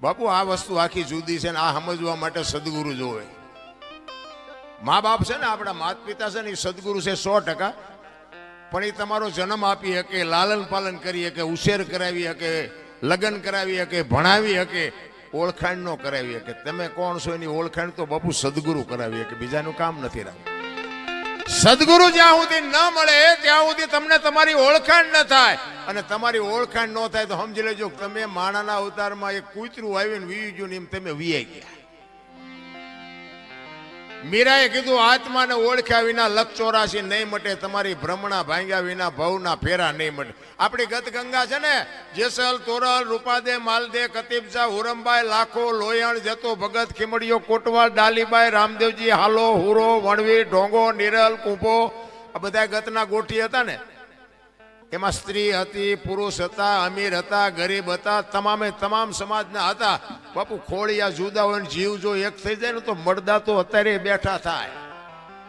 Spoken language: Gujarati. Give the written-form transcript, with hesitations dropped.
બાપુ આ વસ્તુ આખી જુદી છે ને આ સમજવા માટે સદગુરુ જોવે. મા બાપ છે ને આપણા માતા પિતા છે ને એ સદગુરુ છે 100%. પણ એ તમારો જન્મ આપી શકે, લાલન પાલન કરી શકે, ઉછેર કરાવી શકે, લગ્ન કરાવી શકે, ભણાવી શકે, ઓળખાણ નો કરાવી શકે. તમે કોણ છો એની ઓળખાણ તો બાપુ સદગુરુ કરાવી શકે, બીજાનું કામ નથી રાખવું. સદગુરુ જ્યાં સુધી ન મળે ત્યાં સુધી તમને તમારી ઓળખાણ ન થાય. અને તમારી ઓળખાણ ન થાય તો સમજી લેજો તમે માણાના અવતારમાં એક કૂતરું આવીને વી ગયું ને એમ તમે વીઆઈ ગયા. મીરાએ કીધું આત્માને ઓળખ્યા વિના લખ 84 નહીં મટે, તમારી ભ્રમણા ભાંગ્યા વિના ભવના ફેરા નહીં મટે. આપણી ગત ગંગા છે ને, જેસલ, તોરલ, રૂપાદે, માલદે, કતીબજા, હુરમબાઈ, લાખો, લોયણ, જતો, ભગત, ખીમડીયો, કોટવાલ, ડાલીબાઈ, રામદેવજી, હાલો, હુરો, વણવી, ઢોંગો, નિરલ, કુંભો, આ બધા ગતના ગોઠી હતા ને. એમાં સ્ત્રી હતી, પુરુષ હતા, અમીર હતા, ગરીબ હતા, તમામે તમામ સમાજના હતા. બાપુ ખોળિયા જુદા હોય ને જીવ જો એક થઈ જાય ને તો મળદા તો અત્યારે બેઠા થાય.